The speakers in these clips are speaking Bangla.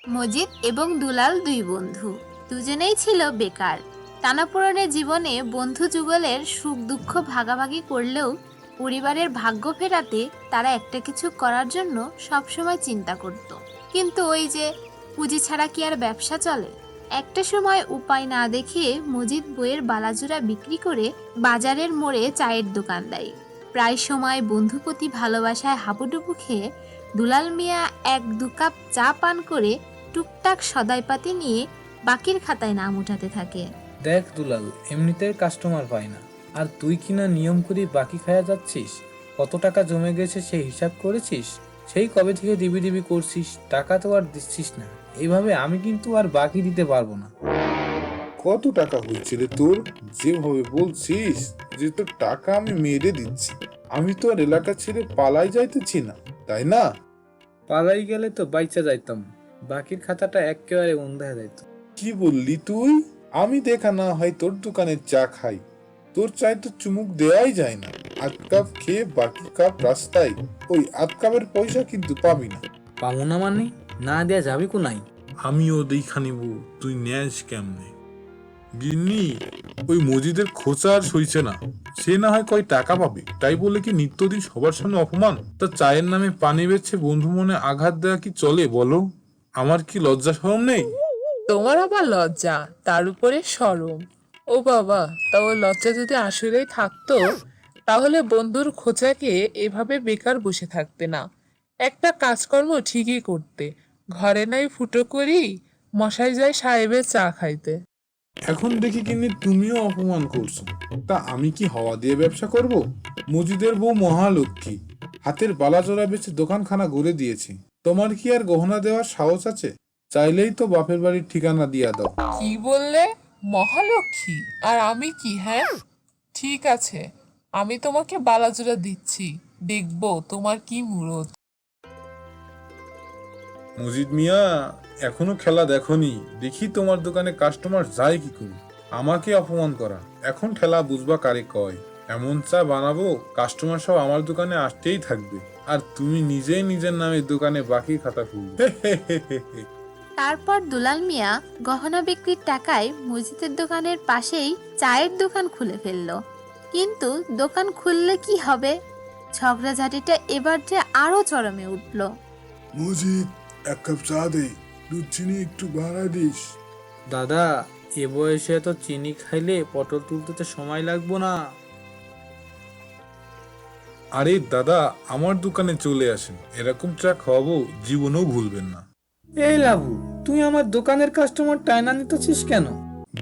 মজিদ এবং দুলাল দুই বন্ধু, দুজনেই ছিল বেকার। টানাপোড়েনের জীবনে বন্ধু যুগলের সুখ দুঃখ ভাগাভাগি করলেও পরিবারের ভাগ্য ফেরাতে তারা একটা কিছু করার জন্য সবসময় চিন্তা করত। কিন্তু ওই যে, পুঁজি ছাড়া কি আর ব্যবসা চলে? একটা সময় উপায় না দেখে মজিদ বইয়ের বালাজোড়া বিক্রি করে বাজারের মোড়ে চায়ের দোকান দেয়। প্রায় সময় বন্ধুপতি ভালোবাসায় হাবুডুবু খেয়ে দুলাল মিয়া এক দু কাপ চা পান করে টুকটাক সদাইপাতি নিয়ে বাকির খাতায় নাম উঠাতে থাকে। দেখ দুলাল, এমনিতে কাস্টমার পাই না, আর তুই কিনা নিয়ম করে বাকি খায়া যাচ্ছিস। কত টাকা জমে গেছে সেই হিসাব করেছিস? সেই কবে থেকে দিবি দিবি করছিস, টাকা তো আর দিচ্ছিস না। এইভাবে আমি কিন্তু আর বাকি দিতে পারবো না। কত টাকা হয়েছে রে তোর? যেভাবে বলছিস যে তোর টাকা আমি মেরে দিচ্ছি, আমি তো আর এলাকা ছেড়ে পালাই যাইতেছি না, তাই না? পালাই গেলে তো বাইচা যাইতাম, বাকির খাতাটা একেবারে উন্ধায় যাইত। কি বললি তুই? আমি দেখা না হয় তোর দোকানে চা খাই, তোর চায় তো চুমুক দেওয়াই যায় না। আধ কাপ খেয়ে বাকি কাপ রাস্তায়, ওই আধ কাপের পয়সা কিন্তু পাবি না। পাবো না মানে? না দেয়া যাবে কোনাই। আমিও দেখা নিব তুই ন্যাস কেমনে। গিন্নি, ওই মজিদের খোঁচা আর সইছে না। সে না হয় কয় টাকা পাবে, তাই বলে কি নিত্যদিন সবার সামনে অপমান? তা চায়ের নামে পানি বেচে বন্ধু মনে আঘাত দেওয়া কি চলে বলো? আমার কি লজ্জা শরম নেই? তোমার আবার লজ্জা, তার উপরে শরম। ও বাবা, তাও লজ্জা যদি আসলেই থাকতো তাহলে বন্ধুর খোঁচাকে এভাবে বেকার বসে থাকতে না, একটা কাজকর্ম ঠিকই করতে। ঘরে নাই ফুটো করি, মশাই যায় সাহেবের চা খাইতে। এখন দেখি কিন্নি তুমিও অপমান করছো। তা আমি কি হাওয়া দিয়ে ব্যবসা করব? মজিদের বউ মহালক্ষ্মী, হাতের বালাজোড়া বেচে দোকানখানা গড়ে দিয়েছি। তোমার কি আর গহনা দেওয়ার সাহস আছে? চাইলেই তো বাপের বাড়ির ঠিকানা দিয়া দাও। কি বললে? মহালক্ষ্মী? আর আমি কি? হ্যাঁ, ঠিক আছে, আমি তোমাকে বালাজোড়া দিচ্ছি, দেখবো তোমার কি মুরত। মজিদ মিয়া, এখনো খেলা দেখনি? দেখি তোমার দোকানে কাস্টমার যায় কি করে। আমাকে অপমান করা, এখন ঠেলা বুঝবা কারে কয়। এমন চা বানাবো কাস্টমার সব আমার দোকানে আসতেই থাকবে, আর তুমি নিজেই নিজের নামে দোকানে বাকি খাতা খুলবে। তারপর দুলাল মিয়া গহনা বিক্রির টাকায় মসজিদের দোকানের পাশেই চায়ের দোকান খুলে ফেলল। কিন্তু দোকান খুললে কি হবে? ঝগড়াঝাটিটা এবার যে আরো চরমে উঠল। মজিদ, এক কাপ চা দে, দুধ চিনি একটু বাড়া দিস। দাদা, এ বয়সে তো চিনি খাইলে পটল তুলতে তো সময় লাগবো না। আরে দাদা, আমার দোকানে চলে আসেন, এরকম চা খাওয়াবো, জীবনেও ভুলবেন না। এই লাভু, তুই আমার দোকানের কাস্টমার টাইনা নিতেছিস কেন?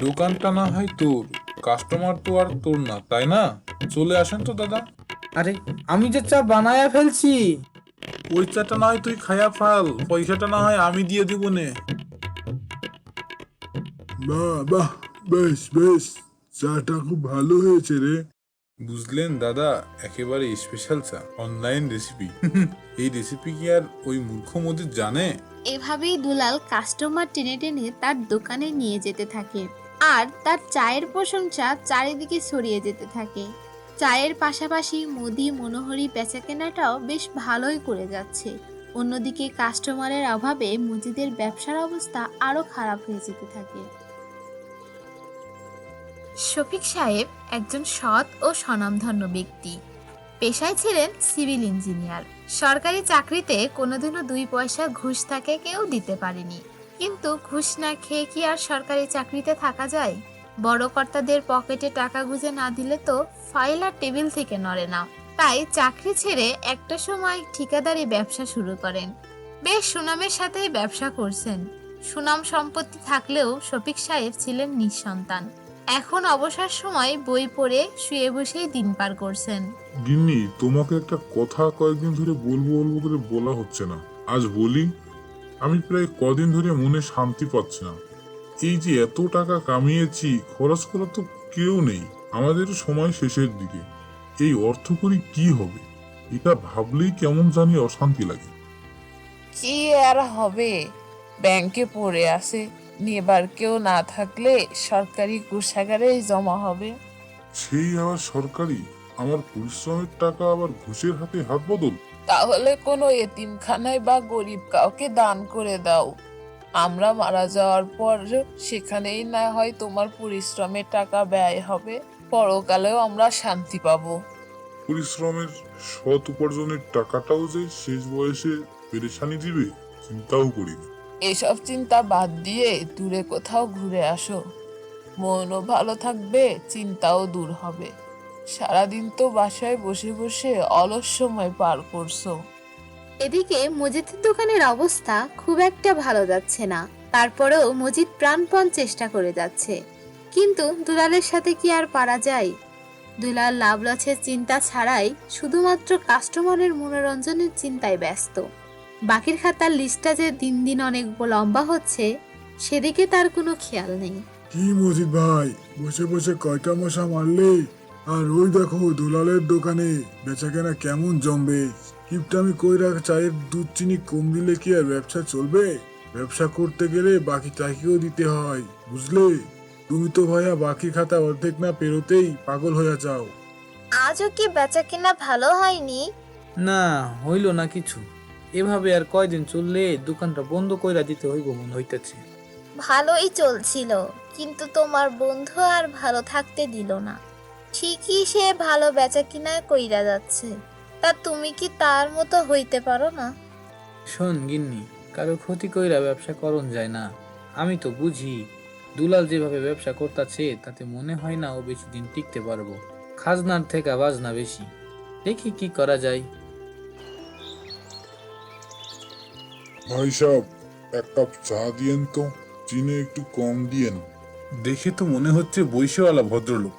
দোকানটা না হয় তোর, কাস্টমার তো আর তোর না, তাই না? চলে আসেন তো দাদা। আরে, আমি যে চা বানায়া ফেলছি। ওই চাটা না হয় তুই খায়া ফাল, পয়সাটা না হয় আমি দিয়ে দিব নে। বাহ বাহ, বেশ বেশ, চাটা খুব ভালো হয়েছে রে। বুঝলেন দাদা, একেবারে স্পেশাল চা, অনলাইন রেসিপি। এই রেসিপি কি আর ওই মূর্খ মজিদ জানে? এভাবেই দুলাল কাস্টমার টেনে টেনে তার দোকানে নিয়ে যেতে থাকে, আর তার চায়ের প্রশংসা চারিদিকে ছড়িয়ে যেতে থাকে। চায়ের পাশাপাশি মুদি মনোহরি বেচাকেনাটাও বেশ ভালোই করে যাচ্ছে। অন্যদিকে কাস্টমারের অভাবে মজিদের ব্যবসার অবস্থা আরো খারাপ হয়ে যেতে থাকে। শফিক সাহেব একজন সৎ ও স্বনামধন্য ব্যক্তি। পেশায় ছিলেন সিভিল ইঞ্জিনিয়ার। সরকারি চাকরিতে কোনোদিনও 2 পয়সা ঘুষ তাকে কেউ দিতে পারেনি। কিন্তু ঘুষ না খেয়ে কি আর সরকারি চাকরিতে থাকা যায়? বড় কর্তাদের পকেটে টাকা গুঁজে না দিলে তো ফাইল আর টেবিল থেকে নড়ে না। তাই চাকরি ছেড়ে একটা সময় ঠিকাদারি ব্যবসা শুরু করেন। বেশ সুনামের সাথেই ব্যবসা করছেন। সুনাম সম্পত্তি থাকলেও শফিক সাহেব ছিলেন নিঃসন্তান। এখন অবসর সময় বই পড়ে শুয়ে বসেই দিন পার করছেন। গিন্নি, তোমাকে একটা কথা কয়েকদিন ধরে বলবো বলবো করে বলা হচ্ছে না, আজ বলি। আমি প্রায় কদিন ধরে মনে শান্তি পাচ্ছি না। এই যে এত টাকা কামিয়েছি, খরচ করার তো কেউ নেই, আমাদের সময় শেষের দিকে। এই অর্থ করি কি হবে, এটা ভাবলেই কেমন জানি অশান্তি লাগে। কি আর হবে, ব্যাংকে পড়ে আছে, নেবার কেউ না থাকলে সরকারি কোষাগারেই জমা হবে। সেই আবার সরকারি? আমার পরিশ্রমের টাকা আবার ঘুষের হাতে হাত বদল? তাহলে কোনো এতিমখানায় বা গরিব কাউকে দান করে দাও। আমরা মারা যাওয়ার পর সেখানেই না হয় তোমার পরিশ্রমের টাকা ব্যয় হবে, পরকালেও আমরা শান্তি পাবো। পরিশ্রমের সৎ উপার্জনের টাকাটাও যে শেষ বয়সে পেরেশানি দিবে চিন্তাও করিনি। এসব চিন্তা বাদ দিয়ে দূরে কোথাও ঘুরে আসো, মনও ভালো থাকবে, চিন্তাও দূর হবে। সারাদিন তো বাসায় বসে বসে অলস সময় পার করছো। এদিকে মজিদের দোকানের অবস্থা খুব একটা ভালো যাচ্ছে না। তারপরেও মজিদ প্রাণপণ চেষ্টা করে যাচ্ছে, কিন্তু দুলালের সাথে কি আর পারা যায়? দুলাল লাভ লসের চিন্তা ছাড়াই শুধুমাত্র কাস্টমারের মনোরঞ্জনের চিন্তায় ব্যস্ত। বাকির খাতার লিস্টটা যে দিন দিন অনেক লম্বা হচ্ছে, সেদিকে তার কোনো খেয়াল নেই। কি মজিদ ভাই, বসে বসে কয়টা মশা মারলে? আর ওই দেখো দুলালের দোকানে বেচাকেনা কেমন জমবে। কিপটামি কইরা চায়ের দুধ চিনি কম দিলে কি আর ব্যবসা চলবে? ব্যবসা করতে গেলে বাকি টাকাও দিতে হয়, বুঝলে? তুমি তো ভাইয়া বাকি খাতা অর্ধেক না পেরোতেই পাগল হয়ে যাও। আজও কি বেচা কিনা ভালো হয়নি? না, হইল না কিছু। এভাবে আর কয়দিন চললে দোকানটা বন্ধ কইরা দিতে হইব মনে হইতেছে। ভালোই চলছিল, কিন্তু তোমার বন্ধু আর ভালো থাকতে দিল না। ঠিকই সে ভালো বেচা কিনা কইরা যাচ্ছে, তা তুমি কি তার মতো হইতে পারো না? শোন গিন্নি, কারো ক্ষতি কইরা ব্যবসা করন যায় না। আমি তো বুঝি দুলাল যেভাবে ব্যবসা করতেছে তাতে মনে হয় না ও বেশি দিন টিকতে পারবো। খাজনার থেকে বাজনা বেশি। দেখি কি করা যায়। ভাই সাহেব, এক কাপ চা দিয়েন তো, চিনি একটু কম দিয়েন। দেখে তো মনে হচ্ছে বৈশওয়ালা ভদ্রলোক।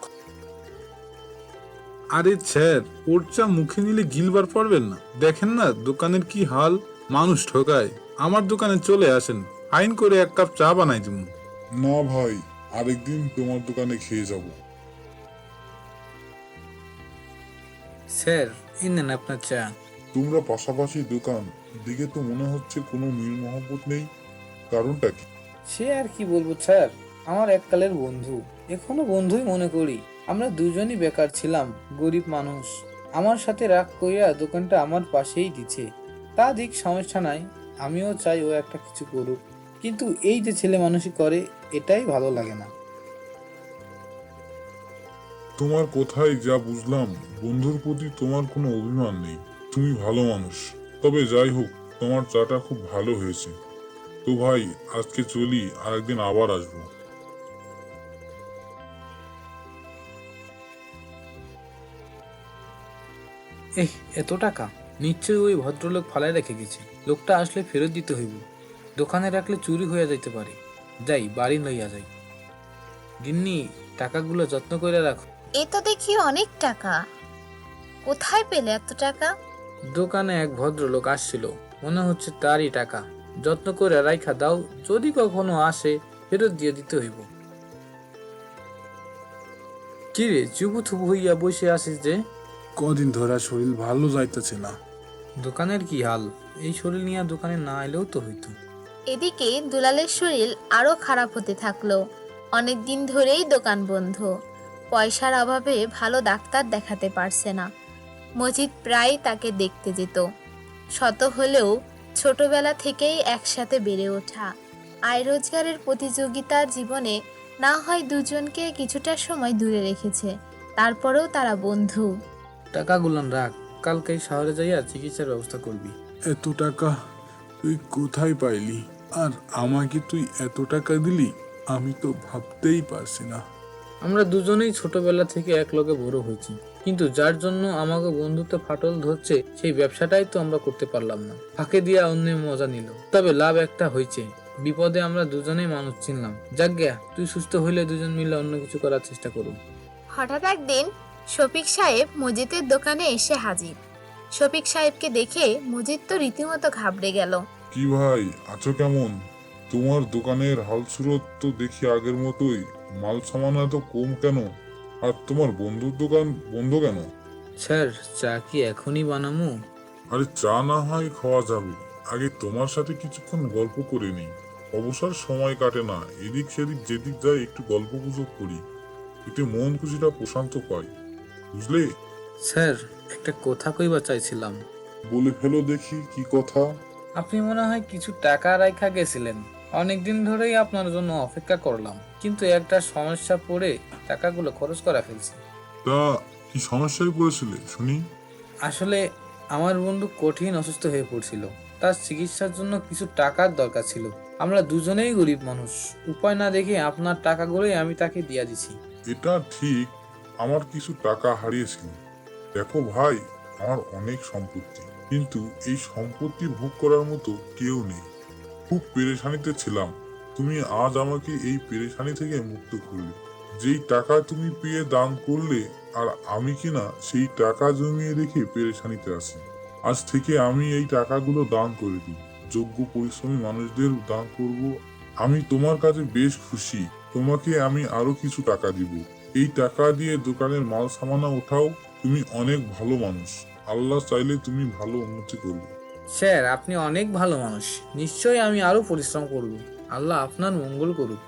আরে স্যার, ওর চা মুখে নিলে গিলবার পারবেন না। দেখেন না দোকানের কি হাল, মানুষ ঠকায়। আমার দোকানে চলে আসেন, আইন করে এক কাপ চা বানাই দিব। না ভাই, আরেকদিন তোমার দোকানে খেয়ে যাব। স্যার, এই নেন আপনার চা। তোমরা পাশাপাশি দোকান, দিকে তো মনে হচ্ছে কোনো মিল মহব্বত নেই। কারণটা কি? সে আর কি বলবো স্যার, আমার এককালের বন্ধু, এখনো বন্ধুই মনে করি। আমরা দুজনই বেকার ছিলাম, গরিব মানুষ। আমার সাথে রাগ কইরা দোকানটা আমার পাশেই দিছে। তা দিক, সমস্যা নাই, আমিও চাই ও একটা কিছু করুক, কিন্তু এই যে ছেলে মানুষই করে, এটাই ভালো লাগে না। তোমার কথায় যা বুঝলাম, বন্ধুর প্রতি তোমার কোনো অভিমান নেই, তুমি ভালো মানুষ। তবে যাই হোক, তোমার চাটা খুব ভালো হয়েছে। তো ভাই, আজকে চলি, আরেকদিন আবার আসবো। এত টাকা নিশ্চয়ই ওই ভদ্রলোক ফালায় রেখে গেছে। লোকটা আসলে ফেরত দিতে হইব। দোকানে রাখলে চুরি হয়ে যাইতে পারে। যাই, বাড়ি লইয়া যাই। গিন্নি, টাকাগুলো যত্ন করে রাখো। এ তো দেখি অনেক টাকা, কোথায় পেলে এত টাকা? দোকানে এক ভদ্রলোক আসছিল, মনে হচ্ছে তারই টাকা। যত্ন করে রাইখা দাও, যদি কখনো আসে ফেরত দিয়ে দিতে হইব। কি রে, চুপু থুপু হইয়া বসে আসিস যে? কদিন ধরে শরীর ভালো যাইতেছে না। দোকানের কি হাল? এই শরীর নিয়ে দোকানে না এলেও তো হইতো। এদিকে দুলালের শরীর আরো খারাপ হতে থাকলো। অনেক দিন ধরেই দোকান বন্ধ, পয়সার অভাবে ভালো ডাক্তার দেখাতে পারছে না। মজিদ প্রায় তাকে দেখতে যেত। শত হলেও ছোটবেলা থেকেই একসাথে বেড়ে ওঠা, আয় রোজগারের প্রতিযোগিতা জীবনে না হয় দুজনকে কিছুটা সময় দূরে রেখেছে, তারপরেও তারা বন্ধু। টাকাগুলান রাখ, কালকে শহরে যাইয়া চিকিৎসার ব্যবস্থা করবি। এত টাকা তুই কোথায় পাইলি? আর আমাকে তুই এত টাকা দিলি? আমি তো ভাবতেই পারছি না। আমরা দুজনেই ছোটবেলা থেকে এক লগে বড় হয়েছি, কিন্তু যার জন্য আমাকে বন্ধুত্ব ফাটল ধরছে, সেই ব্যবসাটাই তো আমরা করতে পারলাম না। ফাঁকে দিয়া অন্যের মজা নিল। তবে লাভ একটা হয়েছে, বিপদে আমরা দুজনেই মানুষ চিনলাম। যাক গিয়া, তুই সুস্থ হইলে দুজন মিলে অন্য কিছু করার চেষ্টা করুন। হঠাৎ একদিন শফিক সাহেব মজিদের দোকানে এসে হাজির। শফিক সাহেবকে দেখে মজিদ তো রীতিমতো ঘাবড়ে গেল। কি ভাই, আছো কেমন? তোমার দোকানের হালসুরত তো দেখি আগের মতোই, মাল সামান এত কম কেন? আর তোমার বন্ধুর দোকান বন্ধ কেন? স্যার, চা কি এখনই বানামু? আরে চা না হয় খাওয়া যাবে, আগে তোমার সাথে কিছুক্ষণ গল্প করে নিই। অবসর সময় কাটে না, এদিক সেদিক যেদিক যাই একটু গল্প গুজব করি, এতে মন খুশিটা প্রশান্ত পাই, বুঝলে? স্যার, একটা কথা কইবা চাইছিলাম। বলে ফেলো দেখি, কি কথা? আপনি মনে হয় কিছু টাকা রাইখা গেছিলেন, অনেকদিন ধরেই আপনার জন্য অপেক্ষা করলাম, কিন্তু একটা সমস্যা পড়ে টাকাগুলো খরচ করে ফেলছি। তা কি সমস্যায় পড়েছিলে শুনি? আসলে আমার বন্ধু কঠিন অসুস্থ হয়ে পড়ছিল, তার চিকিৎসার জন্য কিছু টাকার দরকার ছিল। আমরা দুজনেই গরিব মানুষ, উপায় না দেখে আপনার টাকাগুলোই আমি তাকে দিয়ে দিছি। এটা ঠিক, আমার কিছু টাকা হারিয়েছিল। দেখো ভাই, আমার অনেক সম্পত্তি, কিন্তু এই সম্পত্তি ভোগ করার মতো কেউ নেই। খুব পেরেশানিতে ছিলাম, তুমি আজ আমাকে এই পেরেশানি থেকে মুক্ত করলে। যেই টাকা তুমি পেয়ে দান করলে, আর আমি কিনা সেই টাকা জমিয়ে রেখে পেরেশানিতে আছি। আজ থেকে আমি এই টাকাগুলো দান করে দিই, যোগ্য পরিশ্রমী মানুষদের দান করব। আমি তোমার কাছে বেশ খুশি। তোমাকে আমি আরো কিছু টাকা দিব। এই টাকা দিয়ে দোকানের মাল সামানা উঠাও। তুমি অনেক ভালো মানুষ, আল্লাহ চাইলে তুমি ভালো উন্নতি করবে। স্যার, আপনি অনেক ভালো মানুষ, নিশ্চয়ই আমি আরো পরিশ্রম করব। আল্লাহ আপনার মঙ্গল করুক।